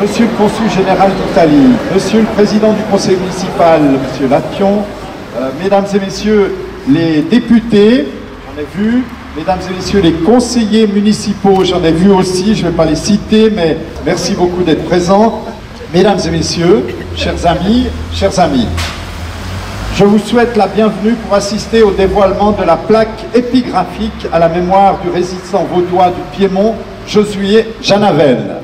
Monsieur le Consul général d'Italie, Monsieur le Président du Conseil municipal, Monsieur Lation, Mesdames et Messieurs les députés, j'en ai vu, Mesdames et Messieurs les conseillers municipaux, j'en ai vu aussi, je ne vais pas les citer, mais merci beaucoup d'être présents. Mesdames et Messieurs, chers amis, je vous souhaite la bienvenue pour assister au dévoilement de la plaque épigraphique à la mémoire du résistant vaudois du Piémont, Josué Janavel.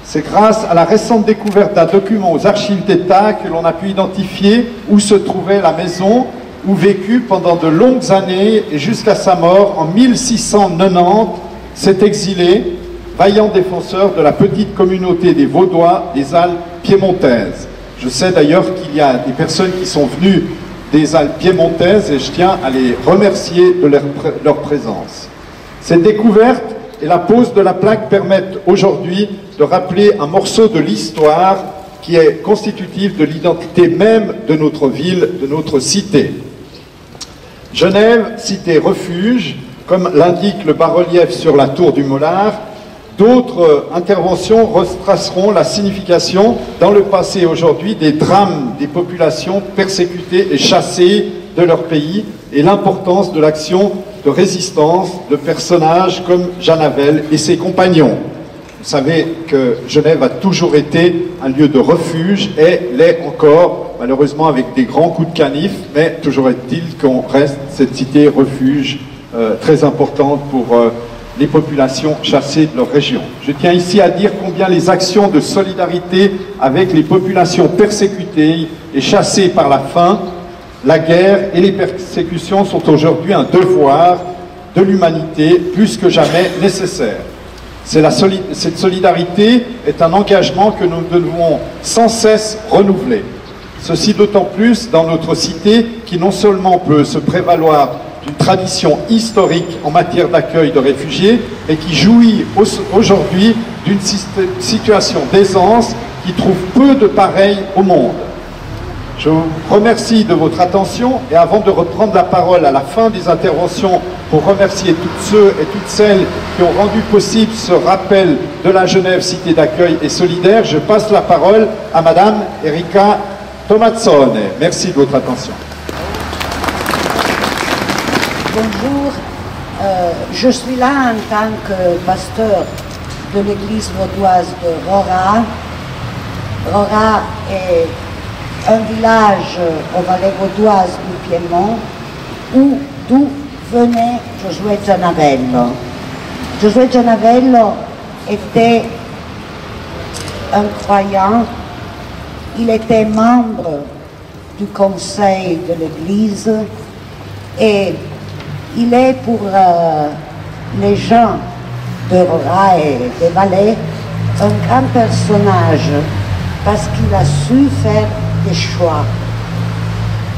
C'est grâce à la récente découverte d'un document aux archives d'État que l'on a pu identifier où se trouvait la maison où vécut pendant de longues années et jusqu'à sa mort en 1690 cet exilé, vaillant défenseur de la petite communauté des Vaudois des Alpes piémontaises. Je sais d'ailleurs qu'il y a des personnes qui sont venues des Alpes piémontaises et je tiens à les remercier de leur présence. Cette découverte et la pose de la plaque permettent aujourd'hui de rappeler un morceau de l'histoire qui est constitutif de l'identité même de notre ville, de notre cité. Genève, cité refuge, comme l'indique le bas-relief sur la tour du Mollard. D'autres interventions retraceront la signification dans le passé et aujourd'hui des drames des populations persécutées et chassées de leur pays et l'importance de l'action de résistance de personnages comme Janavel et ses compagnons. Vous savez que Genève a toujours été un lieu de refuge et l'est encore, malheureusement avec des grands coups de canif, mais toujours est-il qu'on reste cette cité refuge très importante pour les populations chassées de leur région. Je tiens ici à dire combien les actions de solidarité avec les populations persécutées et chassées par la faim, la guerre et les persécutions sont aujourd'hui un devoir de l'humanité plus que jamais nécessaire. Cette solidarité est un engagement que nous devons sans cesse renouveler. Ceci d'autant plus dans notre cité qui non seulement peut se prévaloir d'une tradition historique en matière d'accueil de réfugiés, mais qui jouit aujourd'hui d'une situation d'aisance qui trouve peu de pareil au monde. Je vous remercie de votre attention et avant de reprendre la parole à la fin des interventions pour remercier tous ceux et toutes celles qui ont rendu possible ce rappel de la Genève Cité d'accueil et solidaire, je passe la parole à Madame Erika Tomazzone. Merci de votre attention. Bonjour, je suis là en tant que pasteur de l'église vaudoise de Rora. Rora est un village aux vallées vaudoises du Piémont d'où venait Josué Janavello. Josué Janavello était un croyant, il était membre du conseil de l'église et il est pour les gens de Rora et des vallées un grand personnage parce qu'il a su faire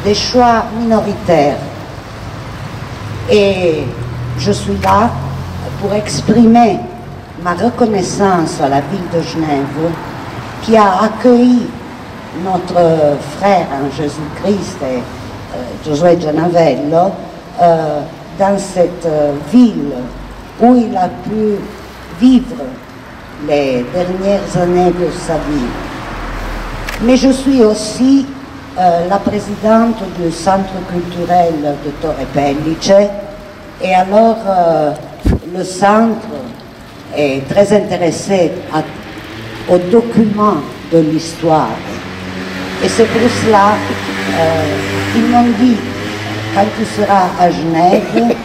des choix minoritaires. Et je suis là pour exprimer ma reconnaissance à la ville de Genève qui a accueilli notre frère en Jésus-Christ, Josué Janavello, dans cette ville où il a pu vivre les dernières années de sa vie. Mais je suis aussi la présidente du centre culturel de Torre Pellice et alors le centre est très intéressé aux documents de l'histoire. Et c'est pour cela qu'ils m'ont dit, quand tu seras à Genève,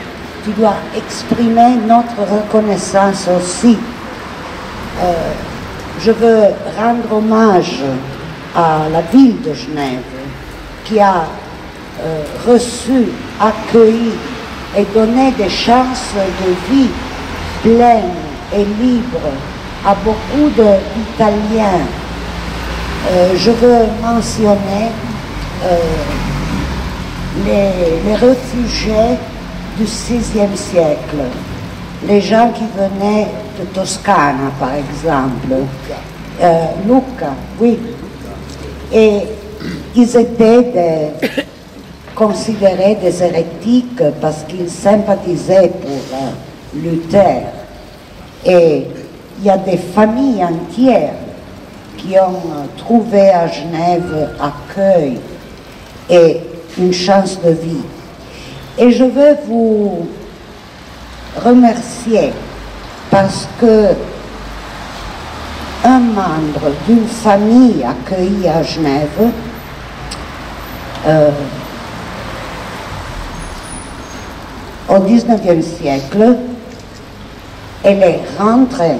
tu dois exprimer notre reconnaissance aussi. Je veux rendre hommage à la ville de Genève qui a reçu, accueilli et donné des chances de vie pleines et libres à beaucoup d'Italiens. Je veux mentionner les réfugiés du VIe siècle, les gens qui venaient de Toscane par exemple, Lucca, oui. Et ils étaient considérés des hérétiques parce qu'ils sympathisaient pour Luther. Et il y a des familles entières qui ont trouvé à Genève accueil et une chance de vie. Et je veux vous remercier parce que un membre d'une famille accueillie à Genève au XIXe siècle, elle est rentrée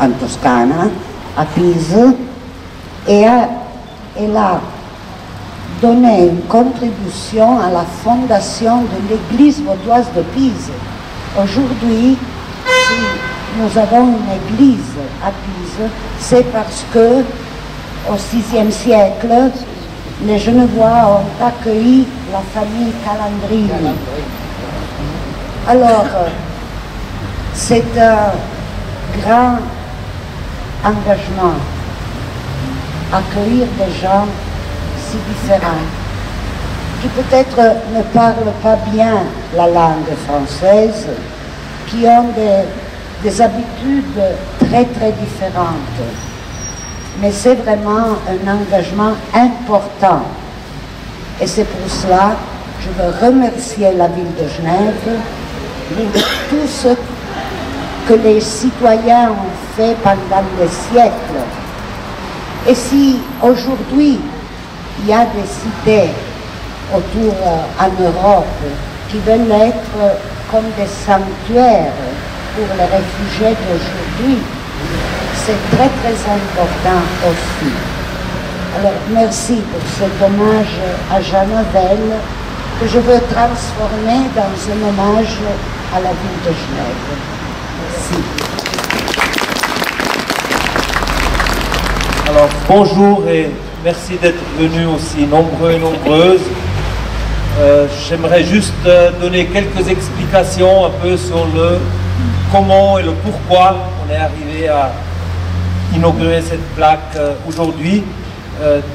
en Toscane, à Pise, et elle a donné une contribution à la fondation de l'église vaudoise de Pise. Aujourd'hui, si nous avons une église à Pise, c'est parce que au VIe siècle, les Genevois ont accueilli la famille Calandrini. Alors, c'est un grand engagement, accueillir des gens si différents, qui peut-être ne parlent pas bien la langue française, qui ont des habitudes très très différentes. Mais c'est vraiment un engagement important. Et c'est pour cela que je veux remercier la ville de Genève pour tout ce que les citoyens ont fait pendant des siècles. Et si aujourd'hui il y a des cités autour en Europe qui veulent être comme des sanctuaires pour les réfugiés d'aujourd'hui, c'est très très important aussi. Alors merci pour cet hommage à Jean Nouvel que je veux transformer dans un hommage à la ville de Genève. Merci. Alors bonjour et merci d'être venus aussi nombreux et nombreuses. J'aimerais juste donner quelques explications un peu sur le comment et le pourquoi on est arrivé à inaugurer cette plaque aujourd'hui.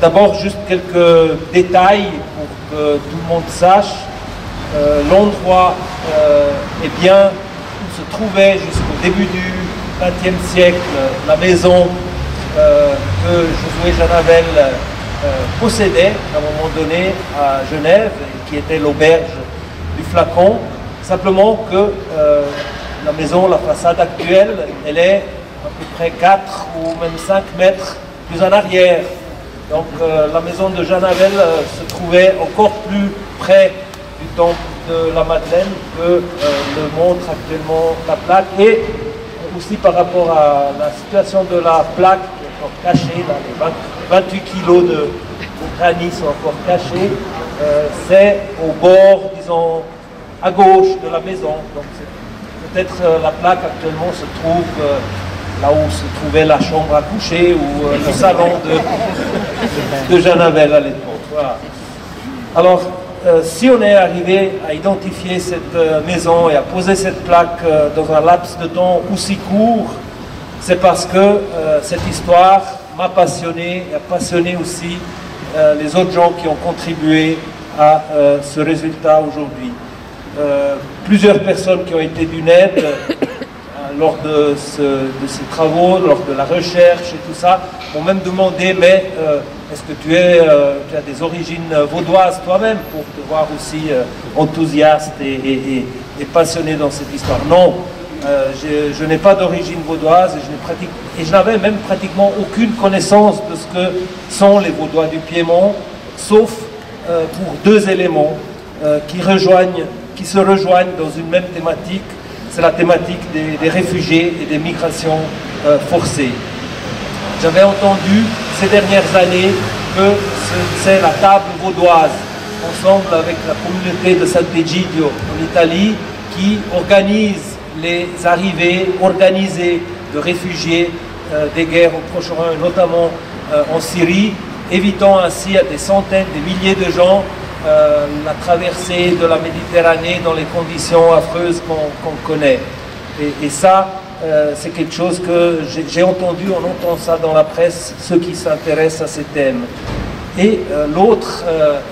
D'abord juste quelques détails pour que tout le monde sache. L'endroit est bien où se trouvait jusqu'au début du XXe siècle la maison que Josué Janavel possédait à un moment donné à Genève, qui était l'auberge du Flacon. Simplement que la maison, la façade actuelle, elle est à peu près 4 ou même 5 mètres plus en arrière. Donc la maison de Janavel se trouvait encore plus près du temple de la Madeleine que le montre actuellement la plaque. Et aussi par rapport à la situation de la plaque qui est encore cachée, là, les 28 kilos de granit sont encore cachés, c'est au bord, disons, à gauche de la maison. Donc peut-être la plaque actuellement se trouve là où se trouvait la chambre à coucher ou le salon de Janavel à l'époque. Voilà. Alors, si on est arrivé à identifier cette maison et à poser cette plaque dans un laps de temps aussi court, c'est parce que cette histoire m'a passionné et a passionné aussi les autres gens qui ont contribué à ce résultat aujourd'hui. Plusieurs personnes qui ont été d'une aide lors de ces travaux, lors de la recherche et tout ça, m'ont même demandé, mais est-ce que tu as des origines vaudoises toi-même pour te voir aussi enthousiaste et passionné dans cette histoire? Non, je n'ai pas d'origine vaudoise et je n'avais même pratiquement aucune connaissance de ce que sont les Vaudois du Piémont, sauf pour deux éléments qui se rejoignent dans une même thématique. C'est la thématique des réfugiés et des migrations forcées. J'avais entendu ces dernières années que c'est la table vaudoise, ensemble avec la communauté de Sant'Egidio en Italie, qui organise les arrivées organisées de réfugiés des guerres au Proche-Orient, notamment en Syrie, évitant ainsi à des centaines, des milliers de gens la traversée de la Méditerranée dans les conditions affreuses qu'on connaît. Et ça, c'est quelque chose que j'ai entendu, on entend ça dans la presse, ceux qui s'intéressent à ces thèmes. Et l'autre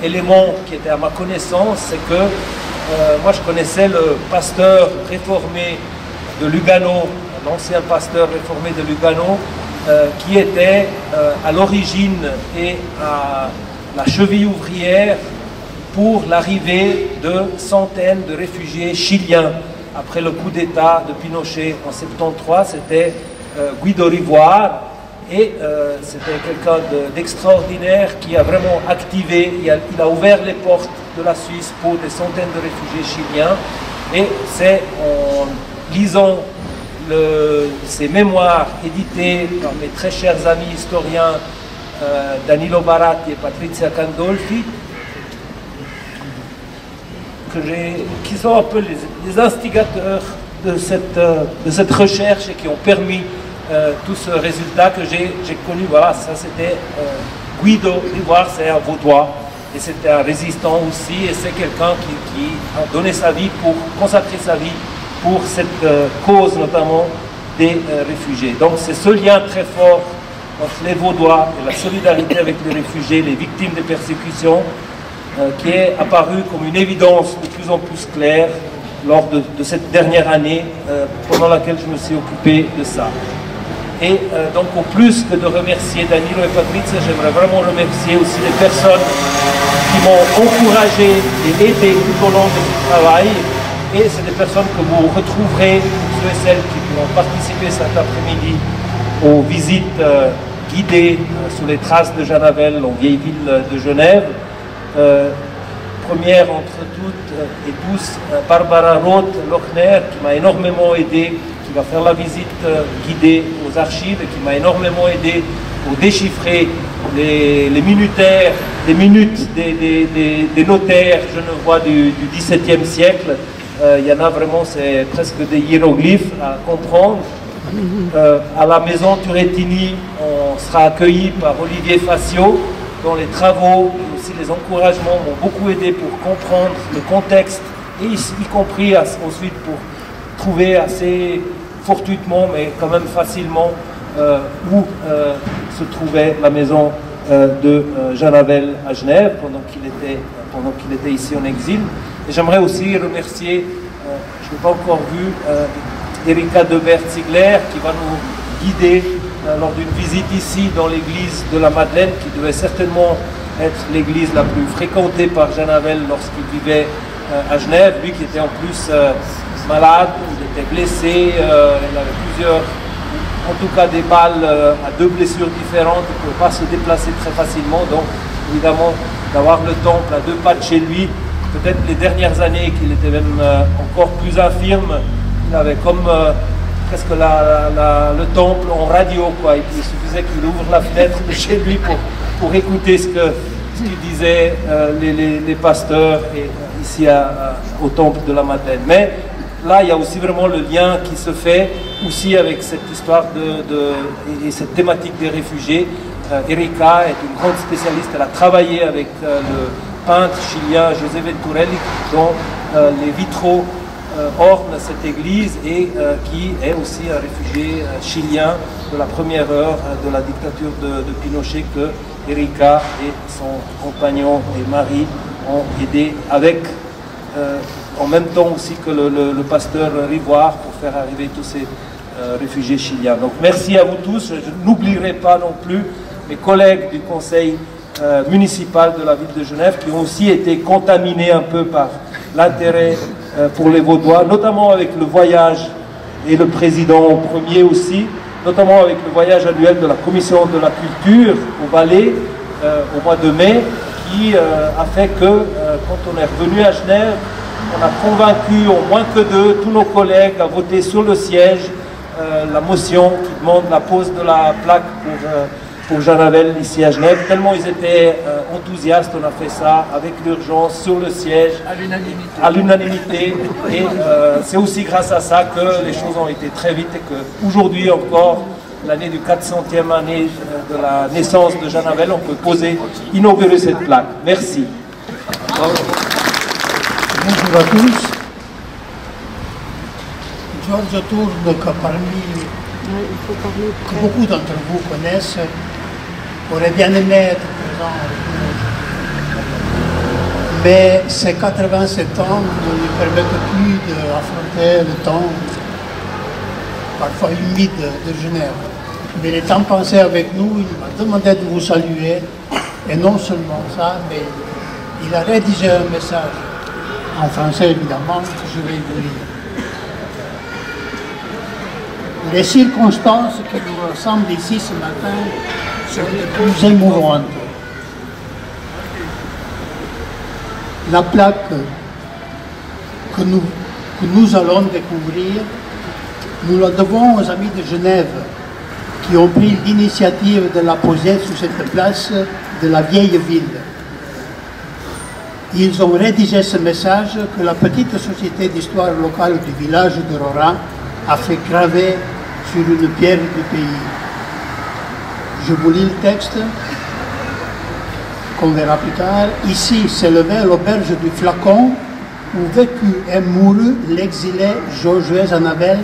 élément qui était à ma connaissance, c'est que moi je connaissais le pasteur réformé de Lugano, l'ancien pasteur réformé de Lugano, qui était à l'origine et à la cheville ouvrière pour l'arrivée de centaines de réfugiés chiliens. Après le coup d'État de Pinochet en 73, c'était Guido Rivoire, et c'était quelqu'un d'extraordinaire qui a vraiment activé, il a ouvert les portes de la Suisse pour des centaines de réfugiés chiliens. Et c'est en lisant ces mémoires édités par mes très chers amis historiens Danilo Baratti et Patrizia Candolfi, qui sont un peu les instigateurs de cette recherche et qui ont permis tout ce résultat que j'ai connu. Voilà, ça c'était Guido Rivoire, c'est un Vaudois, et c'était un résistant aussi, et c'est quelqu'un qui a donné sa vie consacré sa vie pour cette cause notamment des réfugiés. Donc c'est ce lien très fort entre les Vaudois et la solidarité avec les réfugiés, les victimes des persécutions, qui est apparu comme une évidence de plus en plus claire lors de cette dernière année pendant laquelle je me suis occupé de ça. Et donc au plus que de remercier Danilo et Patrizia, j'aimerais vraiment remercier aussi les personnes qui m'ont encouragé et aidé tout au long de ce travail. Et c'est des personnes que vous retrouverez, ceux et celles qui pourront participer cet après-midi aux visites guidées sous les traces de Jeanne Havel en vieille ville de Genève. Première entre toutes et tous, Barbara Roth-Lochner, qui m'a énormément aidé, qui va faire la visite guidée aux archives et qui m'a énormément aidé pour déchiffrer les minutaires, les minutes des notaires genevois du XVIIe siècle. Il y en a vraiment, c'est presque des hiéroglyphes à comprendre. À la maison Turrettini, on sera accueilli par Olivier Facio, dont les travaux et aussi les encouragements m'ont beaucoup aidé pour comprendre le contexte, et y compris ensuite pour trouver assez fortuitement, mais quand même facilement, où se trouvait la maison de Jeanne Havel à Genève pendant qu'il était ici en exil. Et j'aimerais aussi remercier, je n'ai pas encore vu, Erika Debert-Ziegler, qui va nous guider lors d'une visite ici dans l'église de la Madeleine, qui devait certainement être l'église la plus fréquentée par Jeanne Havel lorsqu'il vivait à Genève. Lui qui était en plus malade, il était blessé, il avait plusieurs, en tout cas des balles à 2 blessures différentes, il ne pouvait pas se déplacer très facilement. Donc évidemment d'avoir le temple à 2 pas de chez lui, peut-être les dernières années qu'il était même encore plus infirme, il avait comme presque le temple en radio, quoi. Il suffisait qu'il ouvre la fenêtre de chez lui pour écouter ce qu'ils disaient les pasteurs et, ici au temple de la Madeleine. Mais là, il y a aussi vraiment le lien qui se fait aussi avec cette histoire et cette thématique des réfugiés. Erika est une grande spécialiste, elle a travaillé avec le peintre chilien José Venturelli, dont les vitraux ornent cette église, et qui est aussi un réfugié chilien de la première heure de la dictature de Pinochet, que Erika et son compagnon et mari ont aidé avec, en même temps aussi que le pasteur Rivoire, pour faire arriver tous ces réfugiés chiliens. Donc merci à vous tous. Je n'oublierai pas non plus mes collègues du conseil municipal de la ville de Genève, qui ont aussi été contaminés un peu par l'intérêt pour les Vaudois, notamment avec le voyage, et le président au premier aussi, notamment avec le voyage annuel de la commission de la culture au Valais au mois de mai, qui a fait que quand on est revenu à Genève, on a convaincu au moins que 2 tous nos collègues à voter sur le siège la motion qui demande la pose de la plaque pour Jeanne Havel ici à Genève. Tellement ils étaient enthousiastes, on a fait ça avec l'urgence sur le siège, à l'unanimité. Et c'est aussi grâce à ça que les choses ont été très vite, et qu'aujourd'hui encore, l'année du 400e année de la naissance de Jeanne Havel, on peut inaugurer cette plaque. Merci. Bonjour à tous. George Tourne, que beaucoup d'entre vous connaissent, aurait bien aimé être présent avec nous aujourd'hui. Mais ces 87 ans ne lui permettent plus d'affronter le temps parfois humide de Genève. Mais étant pensé avec nous, il m'a demandé de vous saluer. Et non seulement ça, mais il a rédigé un message, en français évidemment, que je vais vous lire. Les circonstances qui nous rassemblent ici ce matin sont les plus émouvantes. La plaque que nous allons découvrir, nous la devons aux amis de Genève qui ont pris l'initiative de la poser sur cette place de la vieille ville. Ils ont rédigé ce message que la petite société d'histoire locale du village de Rora a fait graver sur une pierre du pays. Je vous lis le texte, qu'on verra plus tard. Ici s'élevait l'auberge du Flacon, où vécut et mourut l'exilé Josué Zanavel,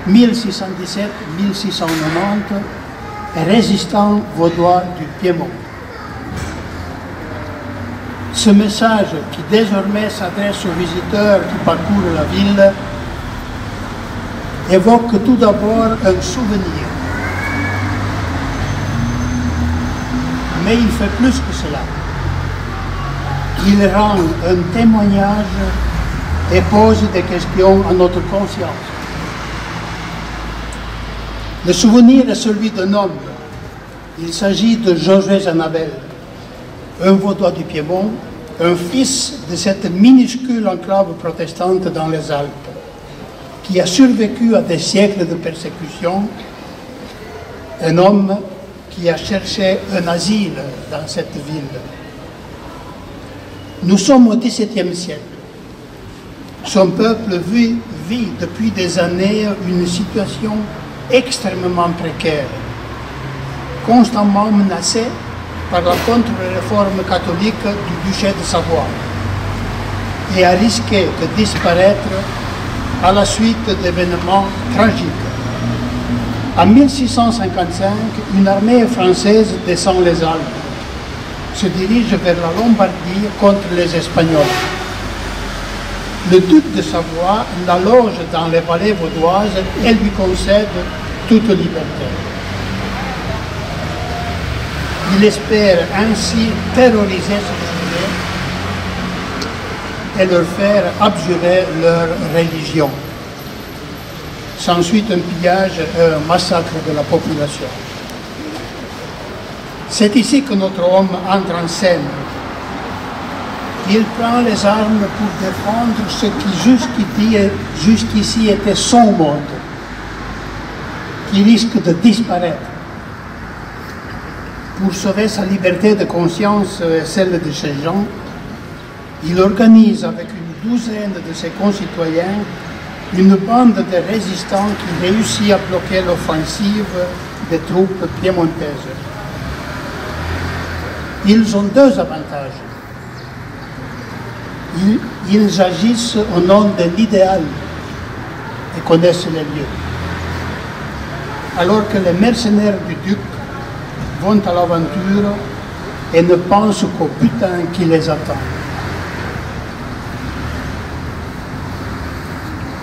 1617-1690, résistant vaudois du Piémont. Ce message, qui désormais s'adresse aux visiteurs qui parcourent la ville, évoque tout d'abord un souvenir. Mais il fait plus que cela. Il rend un témoignage et pose des questions à notre conscience. Le souvenir est celui d'un homme. Il s'agit de Josué Zanavel, un vaudois du Piémont, un fils de cette minuscule enclave protestante dans les Alpes, qui a survécu à des siècles de persécution, un homme qui a cherché un asile dans cette ville. Nous sommes au XVIIe siècle. Son peuple vit depuis des années une situation extrêmement précaire, constamment menacé par la contre-réforme catholique du duché de Savoie et a risqué de disparaître à la suite d'événements tragiques. En 1655, une armée française descend les Alpes, se dirige vers la Lombardie contre les Espagnols. Le duc de Savoie la loge dans les vallées vaudoises et lui concède toute liberté. Il espère ainsi terroriser ses sujets et leur faire abjurer leur religion. S'ensuit un pillage et un massacre de la population. C'est ici que notre homme entre en scène. Il prend les armes pour défendre ce qui jusqu'ici était son monde, qui risque de disparaître. Pour sauver sa liberté de conscience et celle de ses gens, il organise avec une douzaine de ses concitoyens une bande de résistants qui réussit à bloquer l'offensive des troupes piémontaises. Ils ont deux avantages. Ils agissent au nom de l'idéal et connaissent les lieux. Alors que les mercenaires du duc vont à l'aventure et ne pensent qu'au butin qui les attend.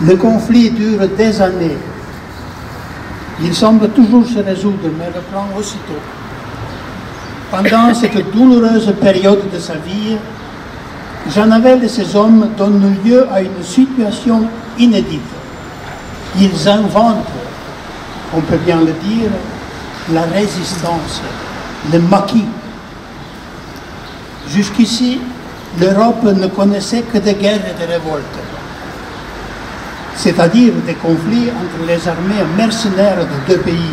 Le conflit dure des années. Il semble toujours se résoudre, mais reprend aussitôt. Pendant cette douloureuse période de sa vie, Zanavel et ses hommes donnent lieu à une situation inédite. Ils inventent, on peut bien le dire, la résistance, le maquis. Jusqu'ici, l'Europe ne connaissait que des guerres et des révoltes, c'est-à-dire des conflits entre les armées mercenaires de deux pays,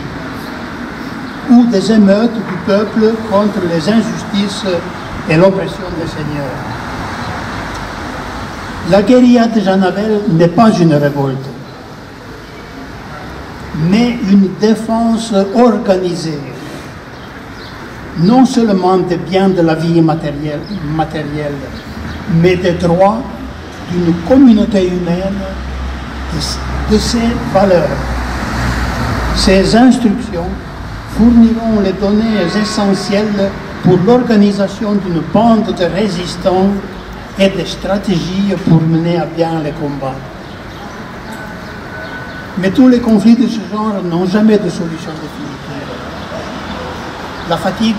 ou des émeutes du peuple contre les injustices et l'oppression des seigneurs. La guérilla de Zanavel n'est pas une révolte, mais une défense organisée, non seulement des biens de la vie matérielle, mais des droits d'une communauté humaine, de ses valeurs. Ces instructions fourniront les données essentielles pour l'organisation d'une bande de résistants et des stratégies pour mener à bien les combats. Mais tous les conflits de ce genre n'ont jamais de solution définitive. La fatigue,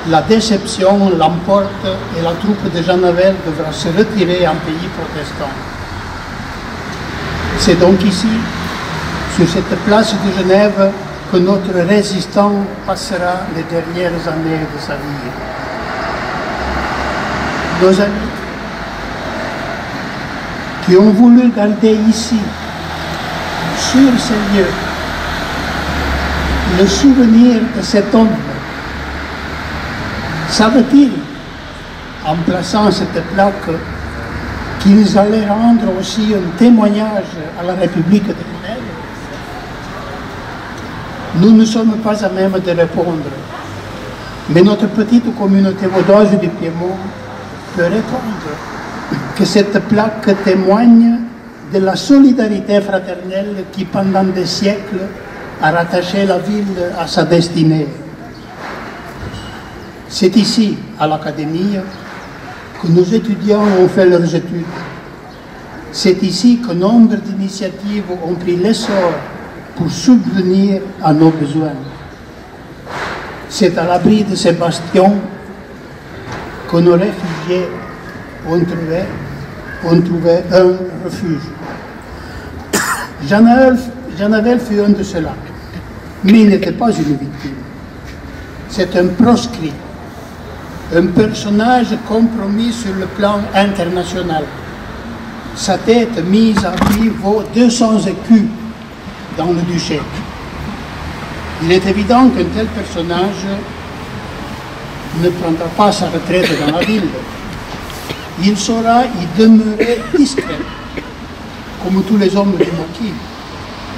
la déception l'emporte et la troupe de Jean Navel devra se retirer en pays protestant. C'est donc ici, sur cette place de Genève, que notre résistant passera les dernières années de sa vie. Nos amis qui ont voulu garder ici, sur ces lieux, le souvenir de cet homme, savent-ils, en plaçant cette plaque, qu'ils allaient rendre aussi un témoignage à la République de Genève? Nous ne sommes pas à même de répondre, mais notre petite communauté vaudoise du Piémont peut répondre que cette plaque témoigne de la solidarité fraternelle qui, pendant des siècles, a rattaché la ville à sa destinée. C'est ici, à l'Académie, que nos étudiants ont fait leurs études. C'est ici que nombre d'initiatives ont pris l'essor pour subvenir à nos besoins. C'est à l'abri de ces bastions que nos réfugiés ont trouvé un refuge. Jean Navel fut un de ceux-là, mais il n'était pas une victime. C'est un proscrit, un personnage compromis sur le plan international. Sa tête mise à prix vaut 200 écus dans le duché. Il est évident qu'un tel personnage ne prendra pas sa retraite dans la ville. Il saura y demeurer discret, comme tous les hommes du maquis,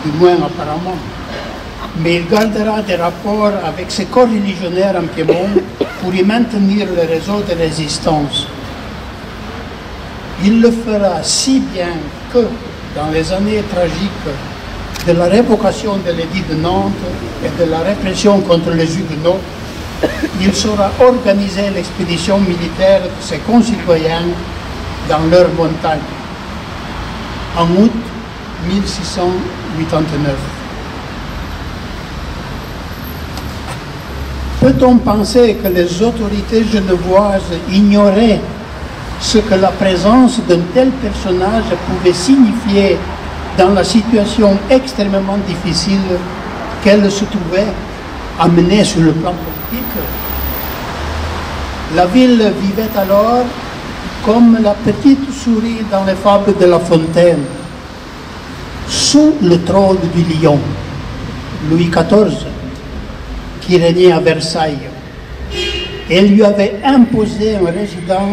du moins apparemment. Mais il gardera des rapports avec ses coreligionnaires en Piémont pour y maintenir le réseau de résistance. Il le fera si bien que, dans les années tragiques de la révocation de l'édit de Nantes et de la répression contre les Huguenots, il saura organiser l'expédition militaire de ses concitoyens dans leurs montagnes. En août 1689. Peut-on penser que les autorités genevoises ignoraient ce que la présence d'un tel personnage pouvait signifier dans la situation extrêmement difficile qu'elle se trouvait amenée sur le plan politique? La ville vivait alors comme la petite souris dans les fables de La Fontaine, sous le trône du lion, Louis XIV, qui régnait à Versailles. Elle lui avait imposé un résident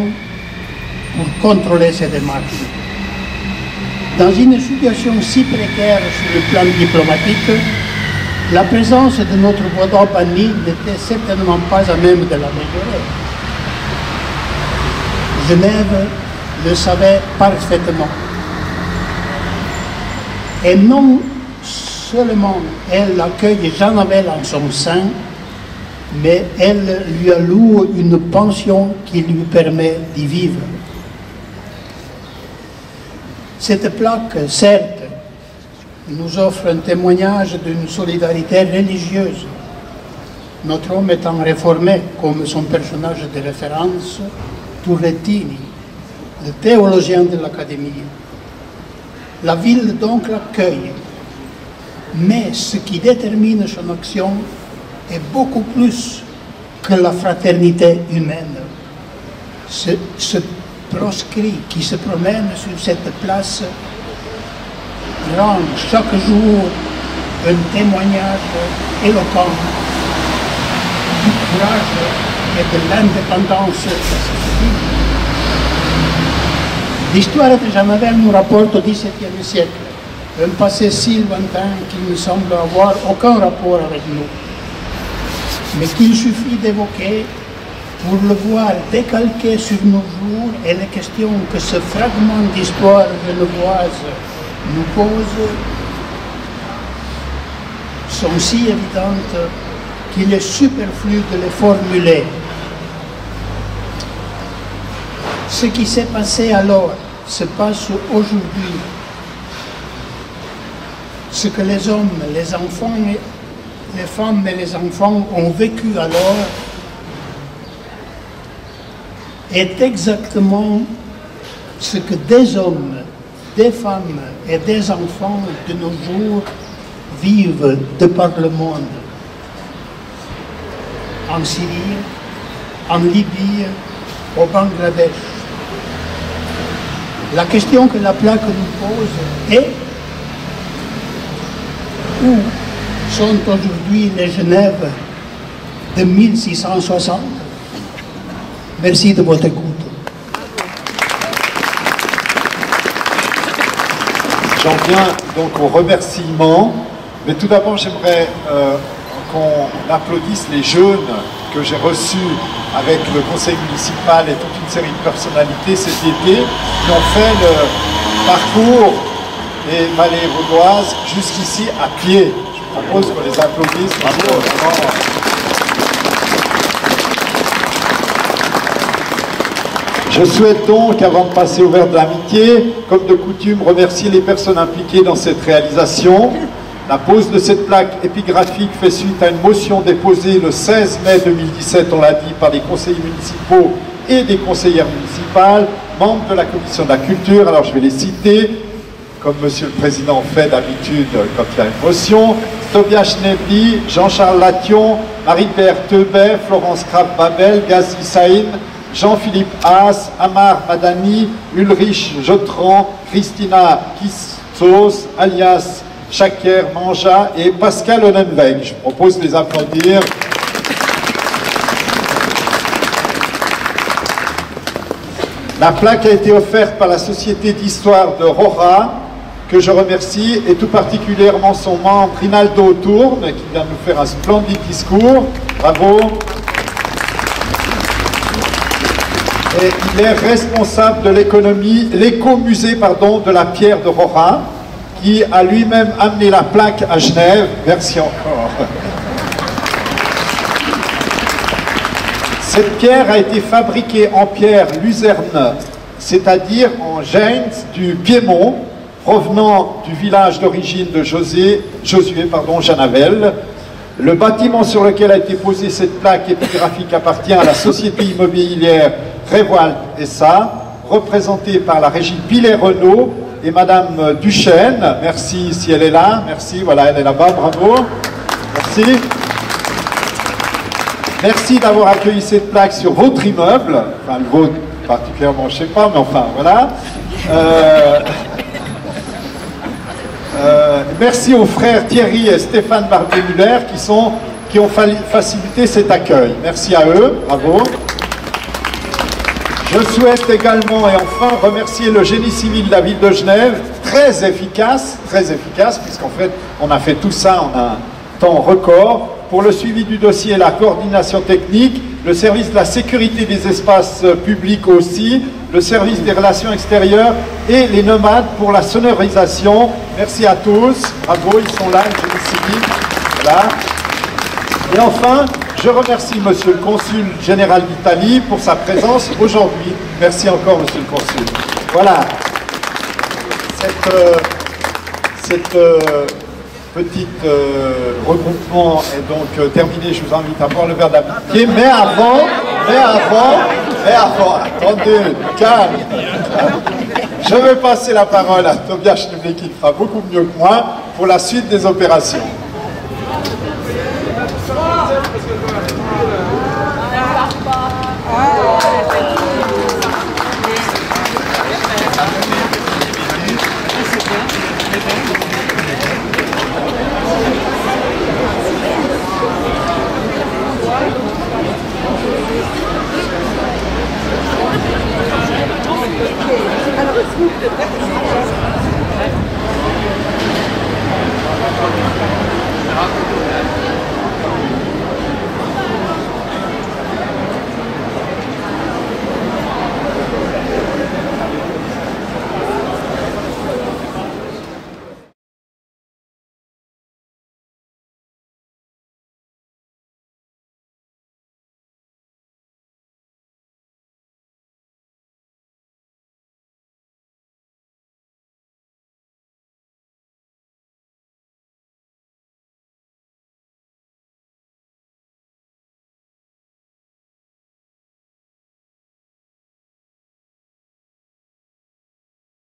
pour contrôler ses démarches. Dans une situation si précaire sur le plan diplomatique, la présence de notre Vaudois banni n'était certainement pas à même de l'améliorer. Genève le savait parfaitement. Et non seulement elle accueille Jean Navel en son sein, mais elle lui alloue une pension qui lui permet d'y vivre. Cette plaque, certes, nous offre un témoignage d'une solidarité religieuse, notre homme étant réformé comme son personnage de référence, Turrettini, le théologien de l'Académie. La ville donc l'accueille, mais ce qui détermine son action est beaucoup plus que la fraternité humaine. Ce proscrit qui se promène sur cette place rend chaque jour un témoignage éloquent du courage et de l'indépendance de cette ville. L'histoire de Jean Navel nous rapporte au XVIIe siècle un passé si lointain qu'il ne semble avoir aucun rapport avec nous, mais qu'il suffit d'évoquer pour le voir décalqué sur nos jours, et les questions que ce fragment d'histoire genevoise nous pose sont si évidentes qu'il est superflu de les formuler. Ce qui s'est passé alors se passe aujourd'hui. Ce que les hommes, les enfants les femmes et les enfants ont vécu alors est exactement ce que des hommes, des femmes et des enfants de nos jours vivent de par le monde. En Syrie, en Libye, au Bangladesh. La question que la plaque nous pose est: où sont aujourd'hui les Genèves de 1660? Merci de votre écoute. J'en viens donc aux remerciements, mais tout d'abord j'aimerais qu'on applaudisse les jeunes que j'ai reçus avec le conseil municipal et toute une série de personnalités cet été qui ont fait le parcours des vallées vaudoises jusqu'ici à pied. Je propose qu'on les applaudisse. Bravo, vraiment. Je souhaite donc, avant de passer au verre de l'amitié, comme de coutume, remercier les personnes impliquées dans cette réalisation. La pose de cette plaque épigraphique fait suite à une motion déposée le 16 mai 2017, on l'a dit, par des conseillers municipaux et des conseillères municipales, membres de la commission de la culture. Alors je vais les citer, comme Monsieur le Président fait d'habitude quand il y a une motion: Tobias Nebli, Jean-Charles Lation, Marie-Père Teubet, Florence Krab-Babel, Gazi Saïn, Jean-Philippe Haas, Amar Madani, Ulrich Jotran, Christina Kissos, alias Chaker Manja et Pascal Onenweg. Je propose de les applaudir. La plaque a été offerte par la Société d'Histoire de Rora, que je remercie, et tout particulièrement son membre Rinaldo Tourne, qui vient de nous faire un splendide discours. Bravo. Et il est responsable de l'écomusée de la pierre de Rora, qui a lui-même amené la plaque à Genève. Merci encore. Cette pierre a été fabriquée en pierre luzerne, c'est-à-dire en gênes du Piémont, provenant du village d'origine de Josué Janavel. Le bâtiment sur lequel a été posée cette plaque épigraphique appartient à la société immobilière Révoil SA, représentée par la régie Pilet-Renault et Madame Duchesne. Merci si elle est là. Merci, voilà, elle est là-bas, bravo. Merci. Merci d'avoir accueilli cette plaque sur votre immeuble. Enfin, le vôtre particulièrement, je ne sais pas, mais enfin, voilà. Merci aux frères Thierry et Stéphane Barbier-Muller qui ont facilité cet accueil. Merci à eux, bravo. Je souhaite également et enfin remercier le génie civil de la ville de Genève, très efficace, puisqu'en fait on a fait tout ça en un temps record, pour le suivi du dossier et la coordination technique, le service de la sécurité des espaces publics aussi, le service des relations extérieures et les nomades pour la sonorisation. Merci à tous, bravo, ils sont là, le génie civil. Voilà. Et enfin, je remercie Monsieur le Consul général d'Italie pour sa présence aujourd'hui. Merci encore, Monsieur le Consul. Voilà. Cette petit regroupement est donc terminé. Je vous invite à boire le verre d'amitié. Mais avant, attendez, calme. Je vais passer la parole à Tobias Schnebly qui fera beaucoup mieux que moi pour la suite des opérations. Alors,